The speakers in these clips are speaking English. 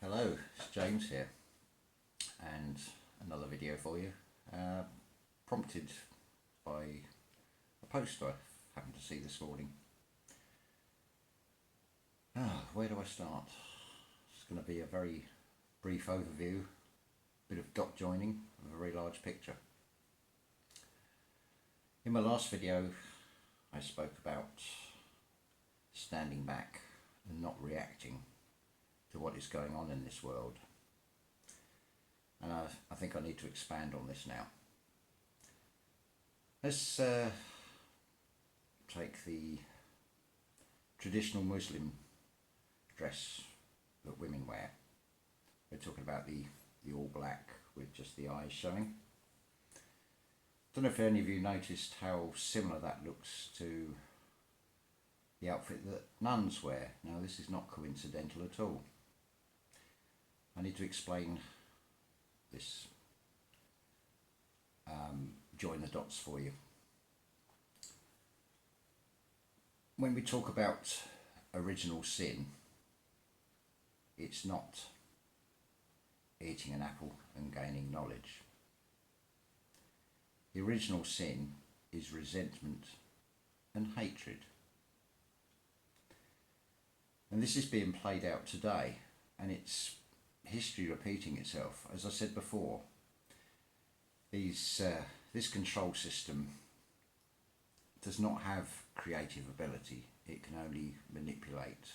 Hello, it's James here, and another video for you, prompted by a post I happened to see this morning. Where do I start? It's going to be a very brief overview, bit of dot joining of a very large picture. In my last video, I spoke about standing back and not reacting to what is going on in this world. And I think I need to expand on this now. Let's take the traditional Muslim dress that women wear. We're talking about the all black with just the eyes showing. Don't know if any of you noticed how similar that looks to the outfit that nuns wear. Now, this is not coincidental at all. I need to explain this, join the dots for you. When we talk about original sin, it's not eating an apple and gaining knowledge. The original sin is resentment and hatred. And this is being played out today, and it's history repeating itself. As I said before, this control system does not have creative ability. It can only manipulate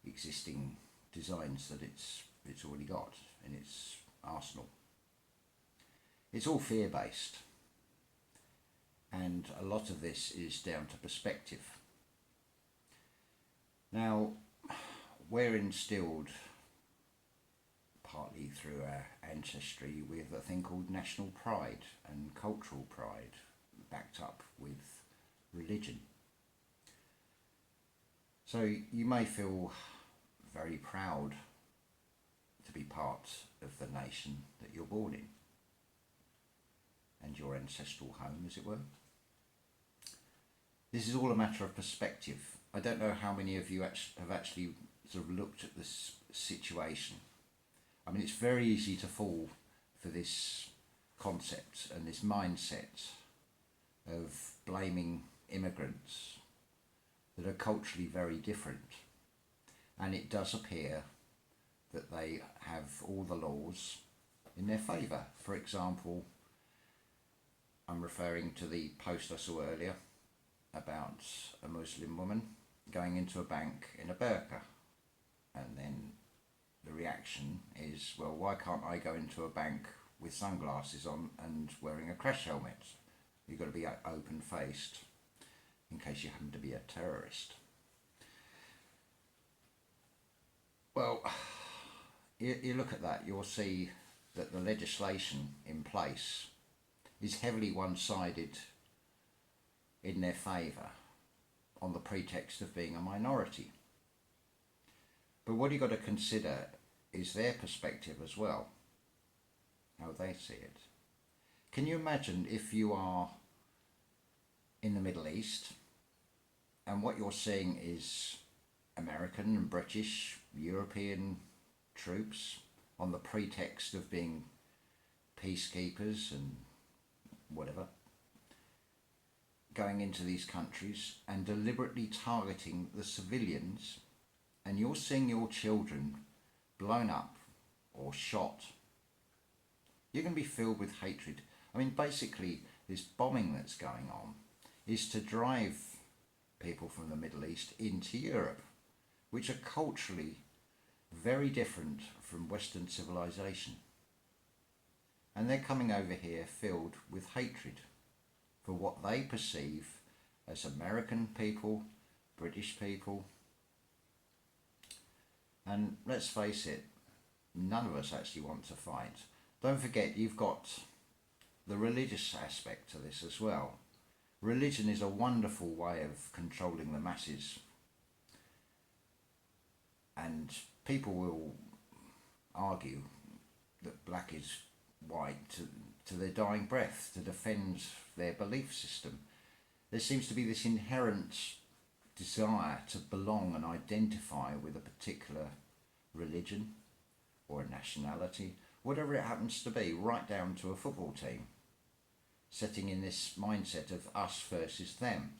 existing designs that it's already got in its arsenal. It's all fear-based, and a lot of this is down to perspective. Now, we're instilled partly through our ancestry with a thing called national pride and cultural pride, backed up with religion. So you may feel very proud to be part of the nation that you're born in and your ancestral home, as it were. This is all a matter of perspective. I don't know how many of you have actually sort of looked at this situation. I mean, it's very easy to fall for this concept and this mindset of blaming immigrants that are culturally very different. And it does appear that they have all the laws in their favour. For example, I'm referring to the post I saw earlier about a Muslim woman going into a bank in a burqa, and then the reaction is, well, why can't I go into a bank with sunglasses on and wearing a crash helmet? You've got to be open-faced in case you happen to be a terrorist. Well, you look at that, you'll see that the legislation in place is heavily one-sided in their favour on the pretext of being a minority. But what you've got to consider is their perspective as well, how they see it. Can you imagine if you are in the Middle East and what you're seeing is American and British, European troops on the pretext of being peacekeepers and whatever, going into these countries and deliberately targeting the civilians, and you're seeing your children blown up or shot, you're going to be filled with hatred. I mean, basically, this bombing that's going on is to drive people from the Middle East into Europe, which are culturally very different from Western civilization. And they're coming over here filled with hatred for what they perceive as American people, British people. And let's face it, none of us actually want to fight. Don't forget, you've got the religious aspect to this as well. Religion is a wonderful way of controlling the masses. And people will argue that black is white to their dying breath, to defend their belief system. There seems to be this inherent desire to belong and identify with a particular religion or a nationality, whatever it happens to be, right down to a football team, setting in this mindset of us versus them.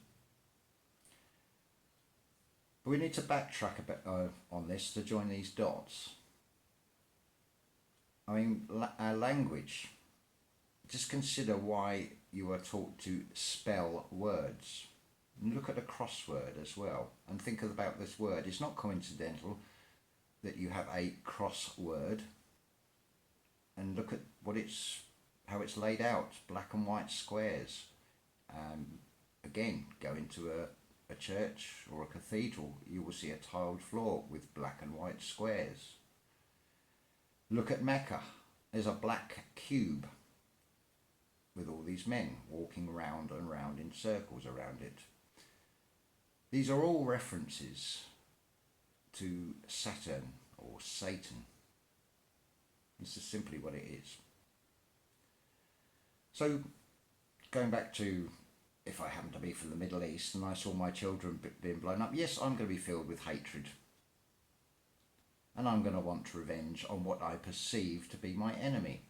But we need to backtrack a bit on this to join these dots. I mean, our language, just consider why you are taught to spell words. And look at the crossword as well, and think about this word. It's not coincidental that you have a crossword, and look at how it's laid out, black and white squares. Again, go into a church or a cathedral, you will see a tiled floor with black and white squares. Look at Mecca, there's a black cube with all these men walking round and round in circles around it. These are all references to Saturn or Satan. This is simply what it is. So, going back to, if I happen to be from the Middle East and I saw my children being blown up, yes, I'm going to be filled with hatred. And I'm going to want revenge on what I perceive to be my enemy.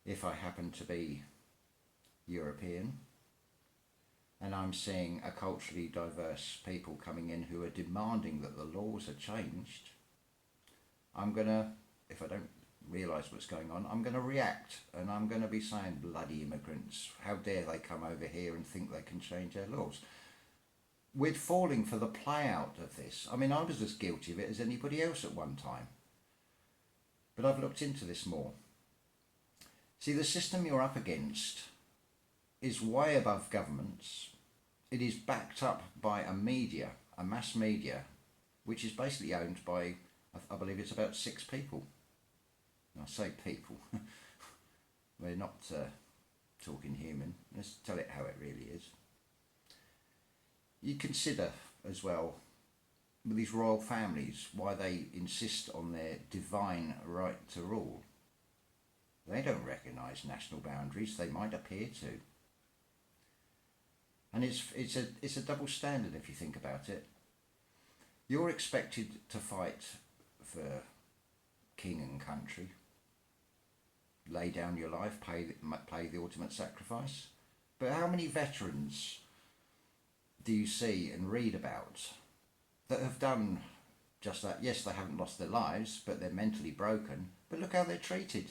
If I happen to be European, and I'm seeing a culturally diverse people coming in who are demanding that the laws are changed, I'm going to, if I don't realise what's going on, I'm going to react, and I'm going to be saying, bloody immigrants, how dare they come over here and think they can change their laws. We're falling for the play out of this. I mean, I was as guilty of it as anybody else at one time. But I've looked into this more. See, the system you're up against is way above governments. It is backed up by a media, a mass media, which is basically owned by, I believe it's about 6 people. And I say people, we're not talking human. Let's tell it how it really is. You consider as well, with these royal families, why they insist on their divine right to rule. They don't recognise national boundaries, they might appear to. And it's a double standard if you think about it. You're expected to fight for king and country, lay down your life, pay the ultimate sacrifice. But how many veterans do you see and read about that have done just that? Yes, they haven't lost their lives, but they're mentally broken. But look how they're treated.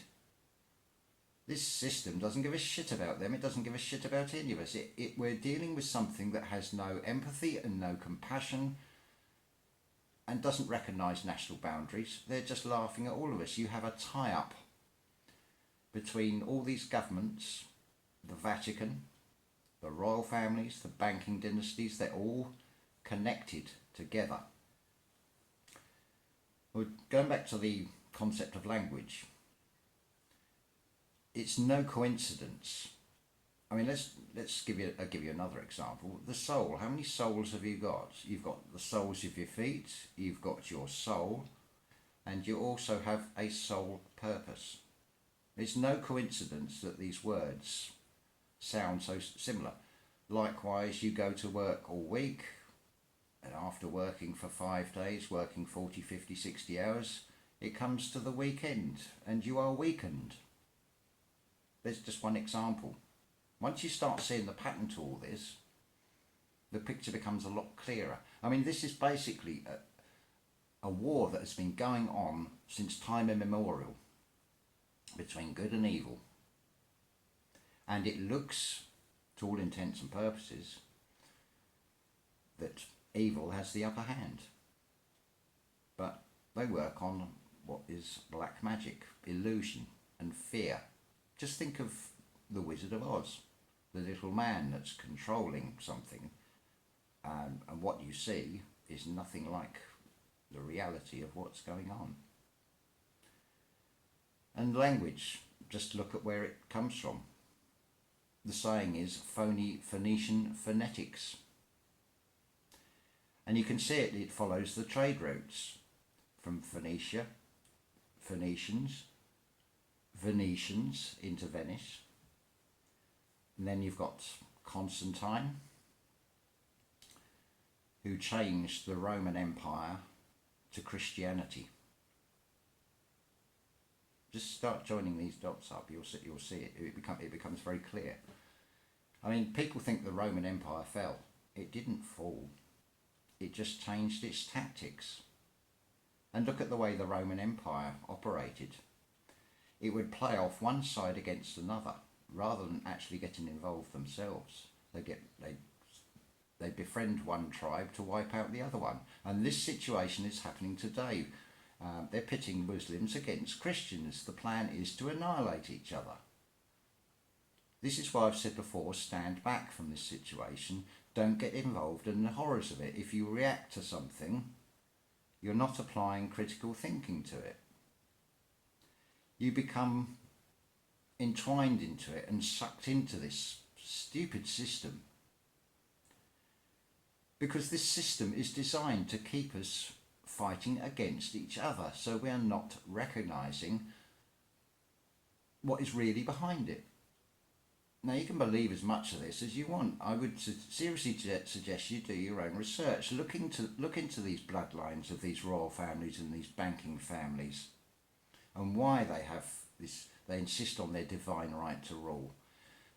This system doesn't give a shit about them. It doesn't give a shit about any of us. We're dealing with something that has no empathy and no compassion and doesn't recognise national boundaries. They're just laughing at all of us. You have a tie-up between all these governments, the Vatican, the royal families, the banking dynasties. They're all connected together. Well, going back to the concept of language, it's no coincidence. I mean, let's give you another example. The soul. How many souls have you got? You've got the soles of your feet. You've got your soul, and you also have a soul purpose. It's no coincidence that these words sound so similar. Likewise, you go to work all week, and after working for 5 days, working 40, 50, 60 hours, it comes to the weekend, and you are weakened. There's just one example. Once you start seeing the pattern to all this, the picture becomes a lot clearer. I mean, this is basically a war that has been going on since time immemorial between good and evil. And it looks, to all intents and purposes, that evil has the upper hand. But they work on what is black magic, illusion and fear. Just think of the Wizard of Oz, the little man that's controlling something, and what you see is nothing like the reality of what's going on. And language, just look at where it comes from. The saying is phony Phoenician phonetics. And you can see it follows the trade routes from Phoenicia, Phoenicians, Venetians into Venice. And then you've got Constantine, who changed the Roman Empire to Christianity. Just start joining these dots up. You'll see it. It becomes very clear. I mean, people think the Roman Empire fell. It didn't fall. It just changed its tactics. And look at the way the Roman Empire operated. It would play off one side against another rather than actually getting involved themselves. They befriend one tribe to wipe out the other one. And this situation is happening today. They're pitting Muslims against Christians. The plan is to annihilate each other. This is why I've said before, stand back from this situation. Don't get involved in the horrors of it. If you react to something, you're not applying critical thinking to it. You become entwined into it and sucked into this stupid system. Because this system is designed to keep us fighting against each other, so we are not recognising what is really behind it. Now, you can believe as much of this as you want. I would seriously suggest you do your own research. Look into these bloodlines of these royal families and these banking families, and why they have this. They insist on their divine right to rule.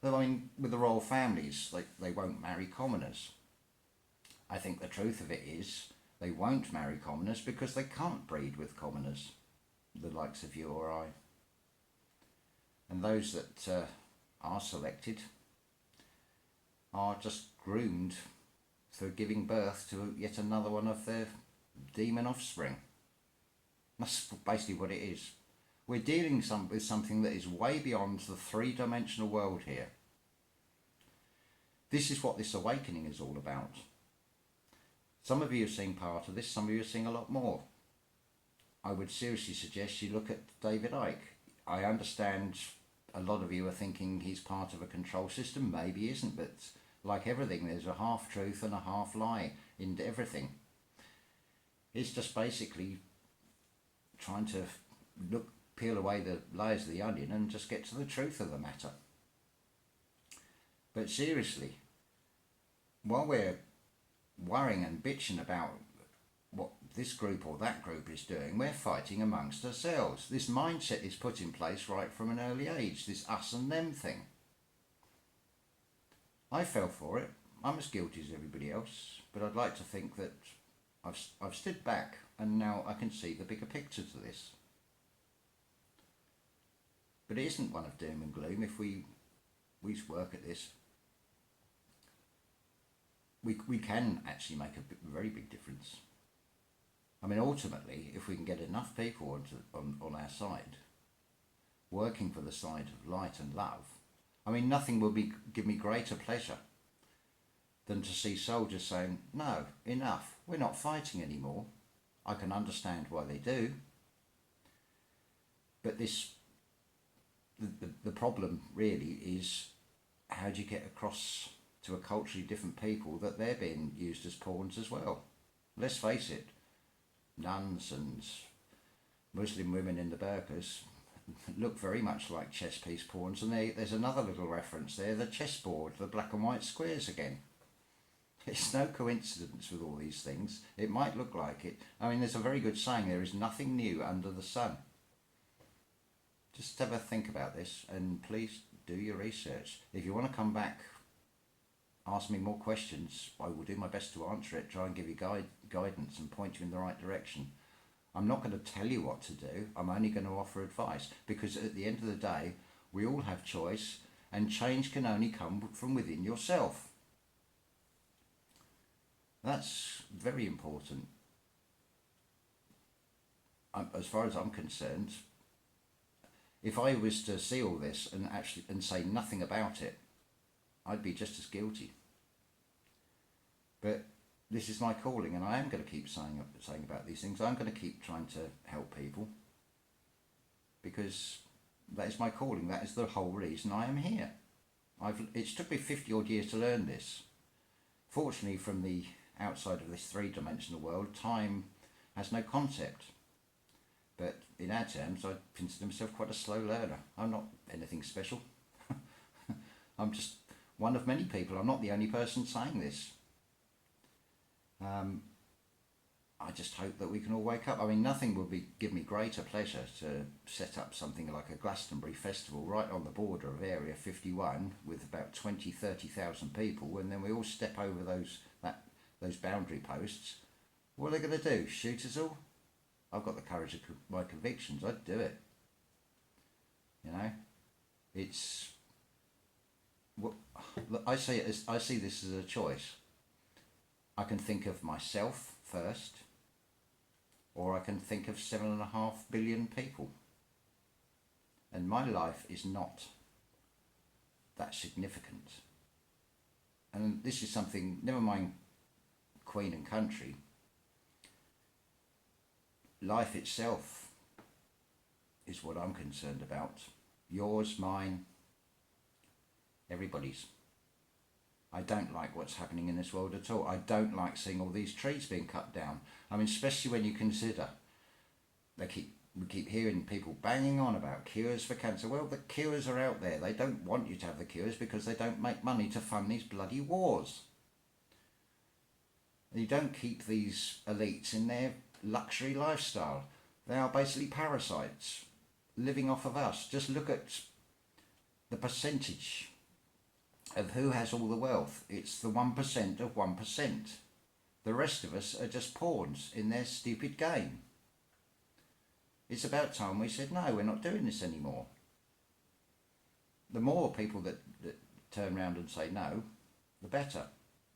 I mean, with the royal families, they won't marry commoners. I think the truth of it is they won't marry commoners because they can't breed with commoners, the likes of you or I. And those that are selected are just groomed for giving birth to yet another one of their demon offspring. That's basically what it is. We're dealing with something that is way beyond the three-dimensional world here. This is what this awakening is all about. Some of you are seeing part of this, some of you are seeing a lot more. I would seriously suggest you look at David Icke. I understand a lot of you are thinking he's part of a control system. Maybe he isn't, but like everything, there's a half-truth and a half-lie in everything. It's just basically trying to peel away the layers of the onion and just get to the truth of the matter. But seriously, while we're worrying and bitching about what this group or that group is doing, we're fighting amongst ourselves. This mindset is put in place right from an early age, this us and them thing. I fell for it. I'm as guilty as everybody else, but I'd like to think that I've stood back and now I can see the bigger picture to this. But it isn't one of doom and gloom if we work at this. We can actually make a very big difference. I mean, ultimately, if we can get enough people on our side, working for the side of light and love, I mean, nothing will give me greater pleasure than to see soldiers saying, no, enough, we're not fighting anymore. I can understand why they do. But the problem really is, how do you get across to a culturally different people that they're being used as pawns as well? Let's face it, nuns and Muslim women in the burqas look very much like chess piece pawns, and there's another little reference there, the chessboard, the black and white squares again. It's no coincidence with all these things. It might look like it. I mean, there's a very good saying, there is nothing new under the sun. Just have a think about this, and please do your research. If you want to come back, ask me more questions, I will do my best to answer it, try and give you guidance and point you in the right direction. I'm not going to tell you what to do, I'm only going to offer advice, because at the end of the day, we all have choice, and change can only come from within yourself. That's very important. As far as I'm concerned, if I was to see all this and say nothing about it, I'd be just as guilty. But this is my calling, and I am going to keep saying about these things. I'm going to keep trying to help people, because that is my calling. That is the whole reason I am here. It's took me 50 odd years to learn this. Fortunately, from the outside of this three-dimensional world, time has no concept. But in our terms, I consider myself quite a slow learner. I'm not anything special. I'm just one of many people. I'm not the only person saying this. I just hope that we can all wake up. I mean, nothing would give me greater pleasure to set up something like a Glastonbury festival right on the border of Area 51 with about 20-30,000 people, and then we all step over those boundary posts. What are they going to do? Shoot us all? I've got the courage of my convictions. I'd do it. You know, it's what I see this as a choice. I can think of myself first, or I can think of 7.5 billion people. And my life is not that significant. And this is something, never mind Queen and country, life itself is what I'm concerned about. Yours, mine, everybody's. I don't like what's happening in this world at all. I don't like seeing all these trees being cut down. I mean, especially when you consider we keep hearing people banging on about cures for cancer. Well, the cures are out there. They don't want you to have the cures because they don't make money to fund these bloody wars. You don't keep these elites in their luxury lifestyle. They are basically parasites living off of us. Just look at the percentage of who has all the wealth. It's the 1% of 1%. The rest of us are just pawns in their stupid game. It's about time we said, no, we're not doing this anymore. The more people that turn around and say no, the better.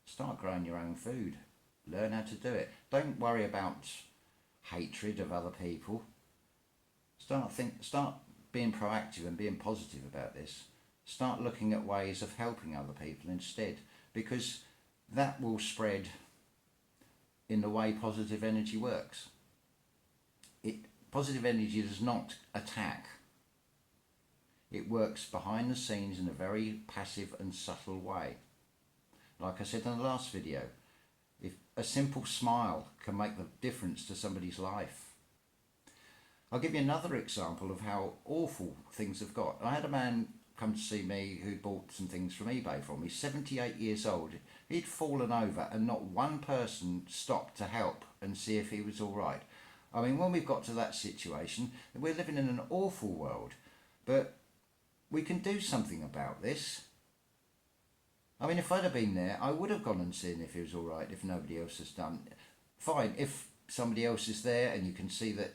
Start growing your own food. Learn how to do it. Don't worry about hatred of other people. Start being proactive and being positive about this. Start looking at ways of helping other people instead, because that will spread in the way positive energy works. Positive energy does not attack. It works behind the scenes in a very passive and subtle way. Like I said in the last video, if a simple smile can make the difference to somebody's life. I'll give you another example of how awful things have got. I had a man come to see me who bought some things from eBay from me, 78 years old. He'd fallen over and not one person stopped to help and see if he was all right. I mean, when we've got to that situation, we're living in an awful world, but we can do something about this. I mean, if I'd have been there, I would have gone and seen if he was all right, if nobody else has done. Fine, if somebody else is there and you can see that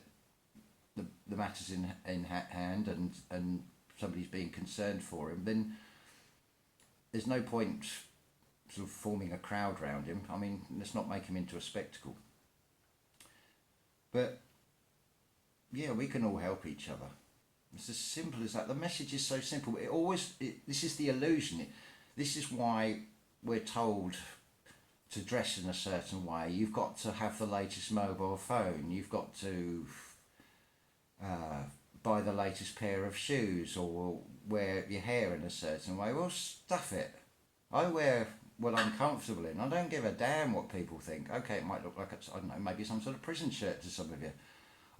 the matter's in hand and somebody's being concerned for him, then there's no point sort of forming a crowd around him. I mean, let's not make him into a spectacle. But yeah, we can all help each other. It's as simple as that. The message is so simple. This is the illusion. This is why we're told to dress in a certain way. You've got to have the latest mobile phone. You've got to buy the latest pair of shoes or wear your hair in a certain way. Well, stuff it. I wear what I'm comfortable in. I don't give a damn what people think. Okay, it might look like, I don't know, maybe some sort of prison shirt to some of you.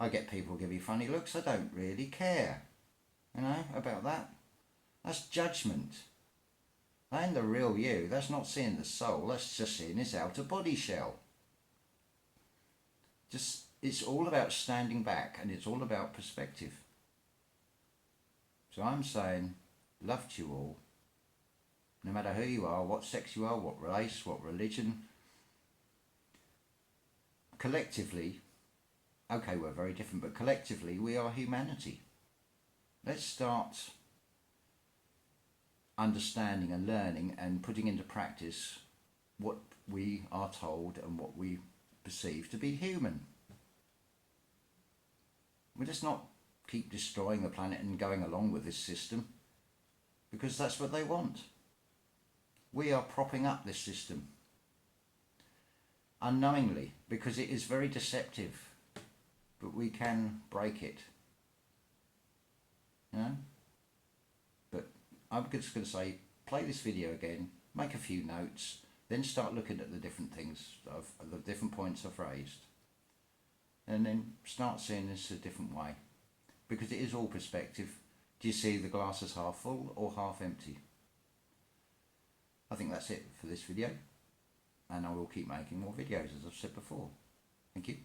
I get people give you funny looks. I don't really care, you know, about that. That's judgment. That ain't the real you. That's not seeing the soul. That's just seeing his outer body shell. It's all about standing back, and it's all about perspective. So I'm saying, love to you all. No matter who you are, what sex you are, what race, what religion. Collectively, okay, we're very different, but collectively we are humanity. Let's start understanding and learning and putting into practice what we are told and what we perceive to be human. We just not keep destroying the planet and going along with this system because that's what they want. We are propping up this system unknowingly because it is very deceptive, but we can break it. You know? But I'm just going to say, play this video again, make a few notes, then start looking at the different things, the different points I've raised, and then start seeing this a different way, because it is all perspective. Do you see the glass as half full or half empty? I think that's it for this video, and I will keep making more videos, as I've said before. Thank you.